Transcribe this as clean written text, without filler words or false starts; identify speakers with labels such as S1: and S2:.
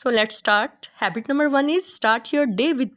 S1: So let's start. Habit number 1 is start your day with